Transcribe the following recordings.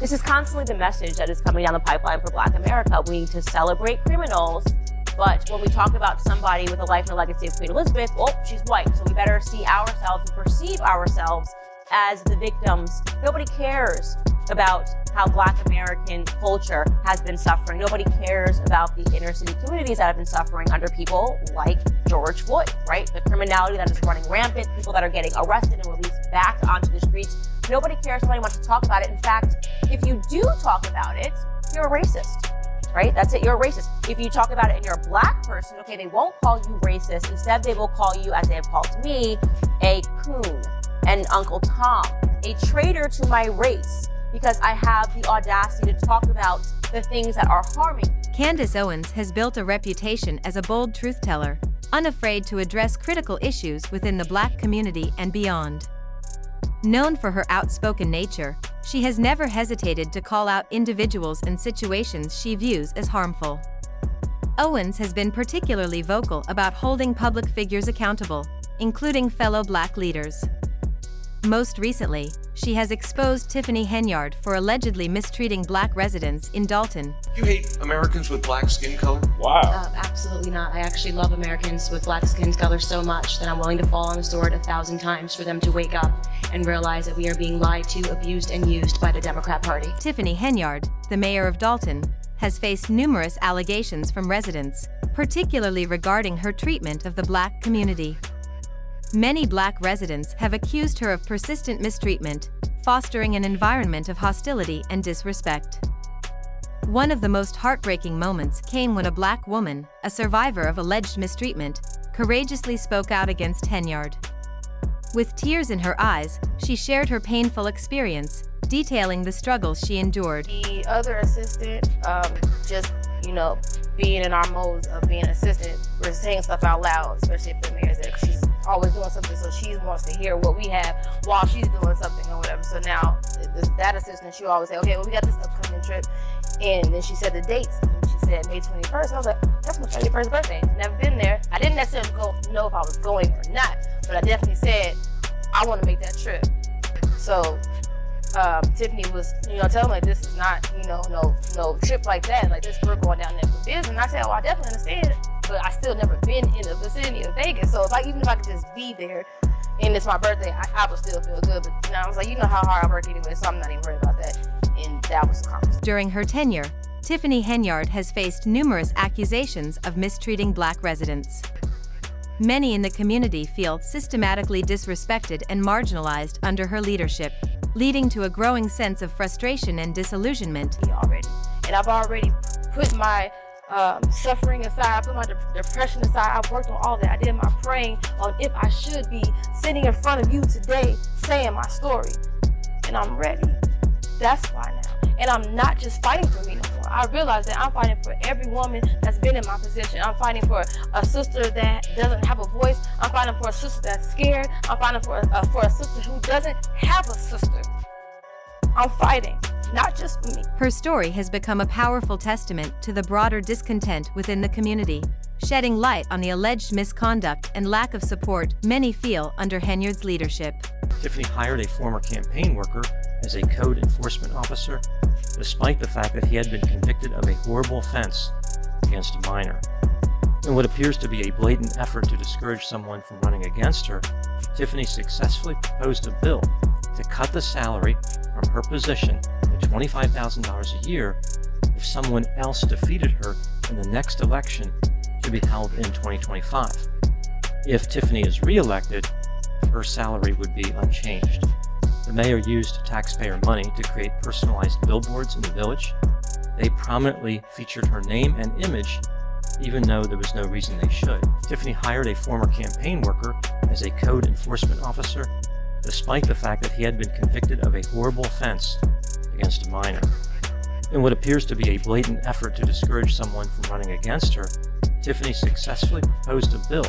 This is constantly the message that is coming down the pipeline for Black America. We need to celebrate criminals, but when we talk about somebody with a life and a legacy of Queen Elizabeth, well, she's white, so we better see ourselves and perceive ourselves as the victims. Nobody cares about how Black American culture has been suffering. Nobody cares about the inner city communities that have been suffering under people like George Floyd, right? The criminality that is running rampant, people that are getting arrested and released back onto the streets. Nobody cares, nobody wants to talk about it. In fact, if you do talk about it, you're a racist, right? That's it, you're a racist. If you talk about it and you're a Black person, okay, they won't call you racist. Instead, they will call you, as they have called me, a coon, an Uncle Tom, a traitor to my race, because I have the audacity to talk about the things that are harming. Candace Owens has built a reputation as a bold truth teller, unafraid to address critical issues within the Black community and beyond. Known for her outspoken nature, she has never hesitated to call out individuals and situations she views as harmful. Owens has been particularly vocal about holding public figures accountable, including fellow Black leaders. Most recently, she has exposed Tiffany Henyard for allegedly mistreating Black residents in Dolton. You hate Americans with Black skin color? Wow. Absolutely not. I actually love Americans with Black skin color so much that I'm willing to fall on the sword 1,000 times for them to wake up and realize that we are being lied to, abused, and used by the Democrat Party. Tiffany Henyard, the mayor of Dolton, has faced numerous allegations from residents, particularly regarding her treatment of the Black community. Many Black residents have accused her of persistent mistreatment, fostering an environment of hostility and disrespect. One of the most heartbreaking moments came when a Black woman, a survivor of alleged mistreatment, courageously spoke out against Henyard. With tears in her eyes, she shared her painful experience, detailing the struggles she endured. The other assistant, just, being in our modes of being an assistant, we're saying stuff out loud, especially if the mayor's there, 'cause she's always doing something, so she wants to hear what we have while she's doing something or whatever. So now, that assistant, she always say, okay, well, we got this upcoming trip, and then she said the dates, and she said May 21st, and I was like, that's my 31st birthday. Never been there. I didn't necessarily know if I was going or not, but I definitely said, I want to make that trip. So, Tiffany was, telling me this is not, no trip like that. Like this, we're going down there for business. And I said, well, I definitely understand, but I still never been in the vicinity of Vegas. So even if I could just be there, and it's my birthday, I would still feel good. But I was like, how hard I work anyway, so I'm not even worried about that. And that was the conversation. During her tenure, Tiffany Henyard has faced numerous accusations of mistreating Black residents. Many in the community feel systematically disrespected and marginalized under her leadership, leading to a growing sense of frustration and disillusionment. And I've already put my suffering aside, I put my depression aside, I've worked on all that. I did my praying on if I should be sitting in front of you today saying my story. And I'm ready. That's why now. And I'm not just fighting for me no more. I realize that I'm fighting for every woman that's been in my position. I'm fighting for a sister that doesn't have a voice. I'm fighting for a sister that's scared. I'm fighting for a sister who doesn't have a sister. I'm fighting, not just for me. Her story has become a powerful testament to the broader discontent within the community, shedding light on the alleged misconduct and lack of support many feel under Henyard's leadership. Tiffany hired a former campaign worker as a code enforcement officer, despite the fact that he had been convicted of a horrible offense against a minor. In what appears to be a blatant effort to discourage someone from running against her, Tiffany successfully proposed a bill to cut the salary from her position to $25,000 a year if someone else defeated her in the next election to be held in 2025. If Tiffany is re-elected, her salary would be unchanged. The mayor used taxpayer money to create personalized billboards in the village. They prominently featured her name and image, even though there was no reason they should. Tiffany hired a former campaign worker as a code enforcement officer, despite the fact that he had been convicted of a horrible offense against a minor. In what appears to be a blatant effort to discourage someone from running against her, Tiffany successfully proposed a bill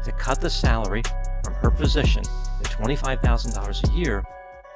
to cut the salary from her position to $25,000 a year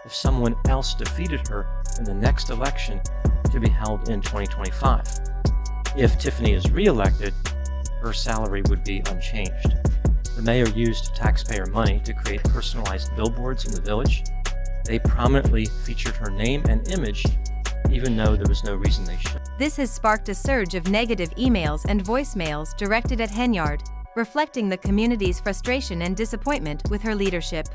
if someone else defeated her in the next election to be held in 2025. If Tiffany is re-elected, her salary would be unchanged. The mayor used taxpayer money to create personalized billboards in the village. They prominently featured her name and image, even though there was no reason they should. This has sparked a surge of negative emails and voicemails directed at Henyard, reflecting the community's frustration and disappointment with her leadership.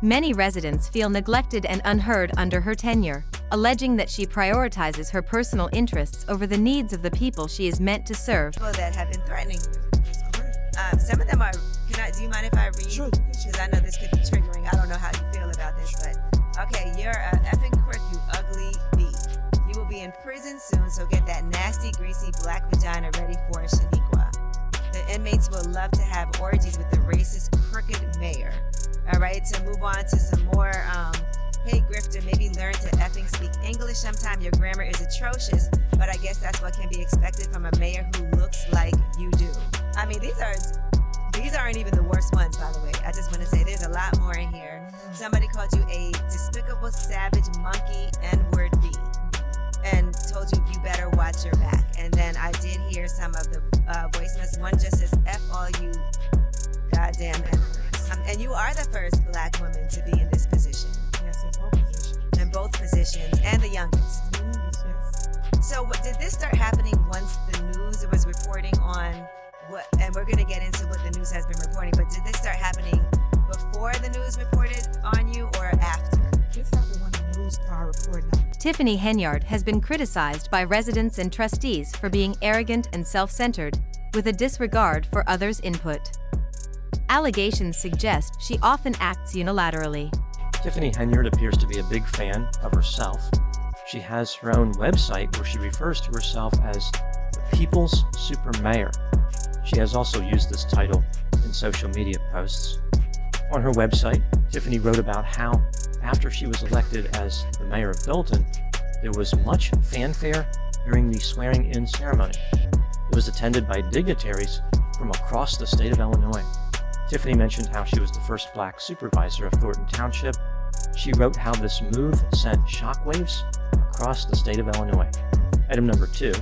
Many residents feel neglected and unheard under her tenure, alleging that she prioritizes her personal interests over the needs of the people she is meant to serve. People that have been threatening you. Some of them are, do you mind if I read? Sure. Because I know this could be triggering. I don't know how you feel about this, but okay, you're a effing crook, you ugly bee. You will be in prison soon, so get that nasty, greasy black vagina ready for Shaniqua. The inmates will love to have orgies with the racist, crooked mayor. All right, to move on to some more, hey grifter, maybe learn to effing speak English sometime. Your grammar is atrocious, but I guess that's what can be expected from a mayor who looks like you do. I mean, these aren't even the worst ones, by the way. I just want to say there's a lot more in here. Somebody called you a despicable, savage, monkey, N-word bee, and told you better watch your back. And then I did hear some of the voicemails. One just says, F all you goddamn N-words. And you are the first black woman to be in this position. Yes, in both positions. In both positions, and the youngest. Yes. So did this start happening once the news was reporting on what, and we're gonna get into what the news has been reporting, but did this start happening before the news reported on you or after? This happened when the news started reporting on it. Tiffany Henyard has been criticized by residents and trustees for being arrogant and self-centered, with a disregard for others' input. Allegations suggest she often acts unilaterally. Tiffany Henyard appears to be a big fan of herself. She has her own website where she refers to herself as the People's Super Mayor. She has also used this title in social media posts. On her website, Tiffany wrote about how, after she was elected as the mayor of Dolton, there was much fanfare during the swearing-in ceremony. It was attended by dignitaries from across the state of Illinois. Tiffany mentioned how she was the first black supervisor of Dolton Township. She wrote how this move sent shockwaves across the state of Illinois. Item number 2.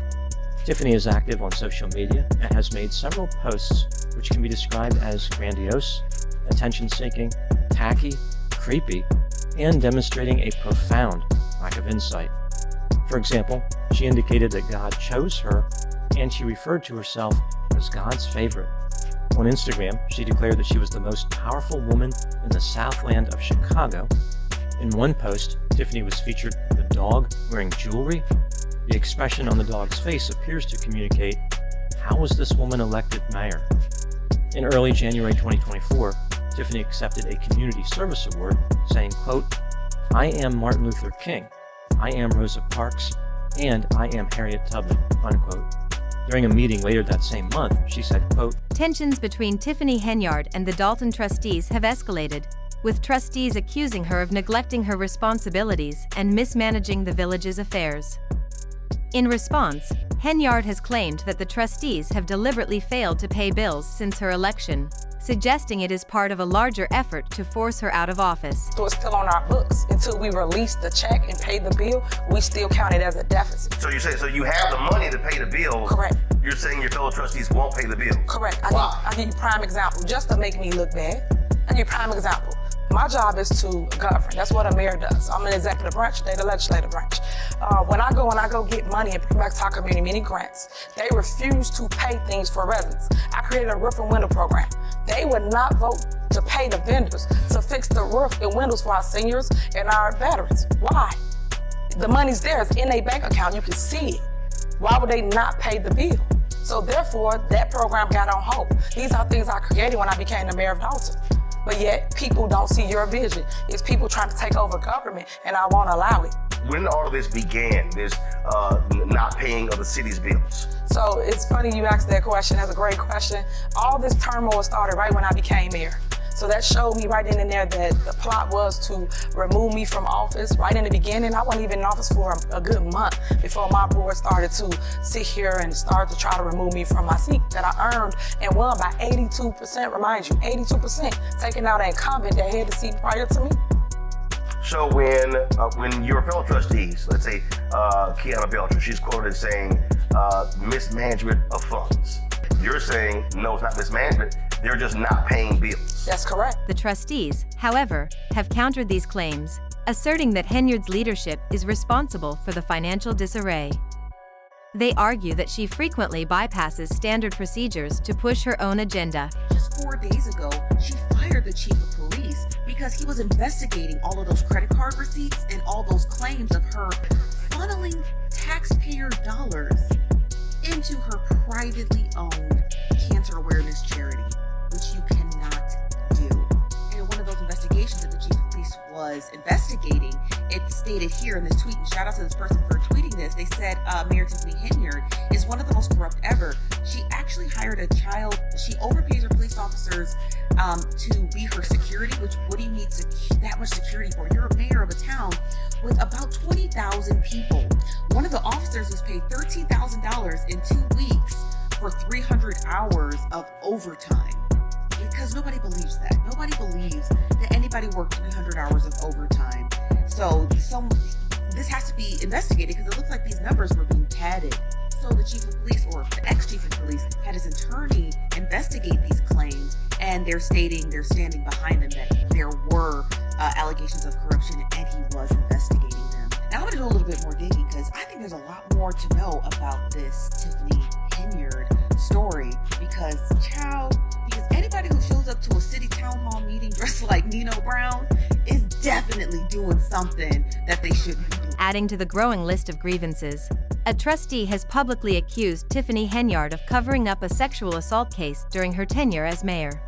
Tiffany is active on social media and has made several posts which can be described as grandiose, attention-seeking, tacky, creepy, and demonstrating a profound lack of insight. For example, she indicated that God chose her, and she referred to herself as God's favorite. On Instagram, she declared that she was the most powerful woman in the Southland of Chicago. In one post, Tiffany was featured with a dog wearing jewelry. The expression on the dog's face appears to communicate, how was this woman elected mayor? In early January 2024, Tiffany accepted a community service award, saying, quote, I am Martin Luther King, I am Rosa Parks, and I am Harriet Tubman, unquote. During a meeting later that same month, she said, quote, Tensions between Tiffany Henyard and the Dolton trustees have escalated, with trustees accusing her of neglecting her responsibilities and mismanaging the village's affairs. In response, Henyard has claimed that the trustees have deliberately failed to pay bills since her election, suggesting it is part of a larger effort to force her out of office. So it's still on our books. Until we release the check and pay the bill, we still count it as a deficit. So you're saying, so you have the money to pay the bill. Correct. You're saying your fellow trustees won't pay the bill. Correct. Why? I'll give you a prime example, just to make me look bad. I'll give you a prime example. My job is to govern. That's what a mayor does. I'm an executive branch, they're the legislative branch. When I go get money and bring back to our community, many grants, they refuse to pay things for residents. I created a roof and window program. They would not vote to pay the vendors to fix the roof and windows for our seniors and our veterans. Why? The money's there, it's in a bank account, you can see it. Why would they not pay the bill? So therefore, that program got on hold. These are things I created when I became the mayor of Dolton. But yet, people don't see your vision. It's people trying to take over government, and I won't allow it. When all of this began, this not paying of the city's bills? So it's funny you asked that question. That's a great question. All this turmoil started right when I became mayor. So that showed me right then and there that the plot was to remove me from office. Right in the beginning, I wasn't even in office for a good month before my board started to sit here and start to try to remove me from my seat that I earned and won by 82%, remind you, 82%, taking out an incumbent that had the seat prior to me. So when your fellow trustees, let's say Kiana Belcher, she's quoted saying mismanagement of funds. You're saying, no, it's not mismanagement, they're just not paying bills. That's correct. The trustees, however, have countered these claims, asserting that Henyard's leadership is responsible for the financial disarray. They argue that she frequently bypasses standard procedures to push her own agenda. Just 4 days ago, she fired the chief of police because he was investigating all of those credit card receipts and all those claims of her funneling taxpayer dollars into her privately owned cancer awareness charity, which you cannot do. And one of those investigations that the chief of police was investigating, it stated here in this tweet, and shout out to this person for tweeting this, they said Mayor Tiffany Henyard is one of the most corrupt ever. She actually hired a child, she overpays her police officers to be her security, which what do you need that much security for? You're a mayor of a town with about 20,000 people. One of the officers was paid $13,000 in 2 weeks for 300 hours of overtime. Because nobody believes that. Nobody believes that anybody worked 300 hours of overtime. So this has to be investigated because it looks like these numbers were being padded. So the chief of police, or the ex-chief of police, had his attorney investigate these claims, and they're standing behind them that there were allegations of corruption, and he was investigating them. Now I'm going to do a little bit more digging because I think there's a lot more to know about this Tiffany Henyard story because anybody who shows up to a city town hall meeting dressed like Nino Brown is definitely doing something that they shouldn't be doing. Adding to the growing list of grievances, a trustee has publicly accused Tiffany Henyard of covering up a sexual assault case during her tenure as mayor.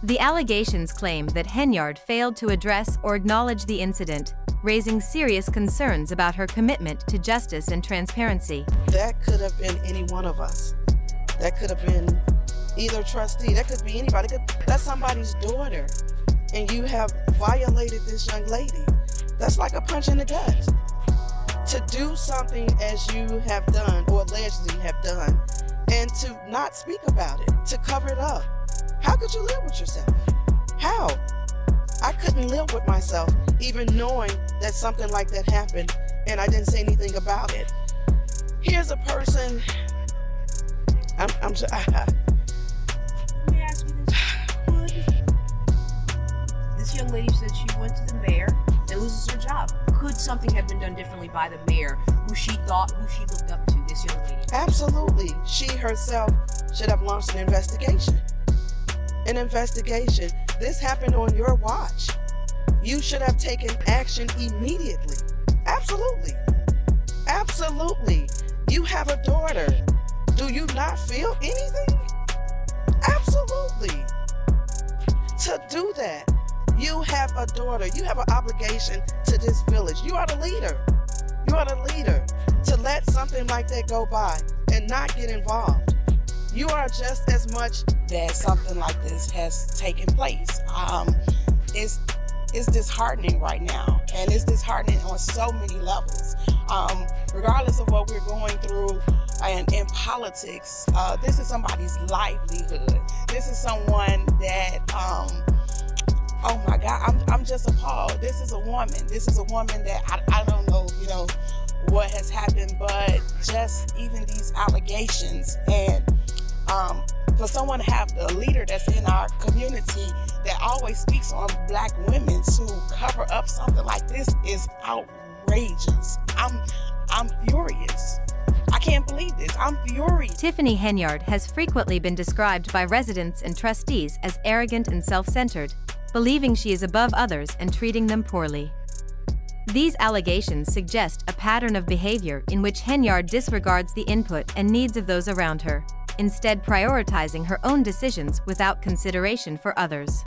The allegations claim that Henyard failed to address or acknowledge the incident, raising serious concerns about her commitment to justice and transparency. That could have been any one of us. That could have been either trustee, that could be anybody. That's somebody's daughter, and you have violated this young lady. That's like a punch in the gut. To do something as you have done, or allegedly have done, and to not speak about it, to cover it up. How could you live with yourself? How? I couldn't live with myself, even knowing that something like that happened, and I didn't say anything about it. Here's a person, Let me ask you this. This young lady said she went to the mayor and loses her job. Could something have been done differently by the mayor, who she looked up to, this young lady? Absolutely. She herself should have launched an investigation. An investigation. This happened on your watch. You should have taken action immediately. Absolutely. Absolutely. You have a daughter. Do you not feel anything? Absolutely. To do that, you have a daughter. You have an obligation to this village. You are the leader. You are the leader. To let something like that go by and not get involved. You are just as much that something like this has taken place. It's disheartening right now, and it's disheartening on so many levels. Regardless of what we're going through and in politics, this is somebody's livelihood. This is someone that, oh my God, I'm just appalled. This is a woman. This is a woman that I don't know, what has happened, but just even these allegations, and for someone to have the leader that's in our community that always speaks on Black women to cover up something like this is outrageous. I'm furious. I can't believe this. I'm furious. Tiffany Henyard has frequently been described by residents and trustees as arrogant and self-centered, believing she is above others and treating them poorly. These allegations suggest a pattern of behavior in which Henyard disregards the input and needs of those around her, instead prioritizing her own decisions without consideration for others.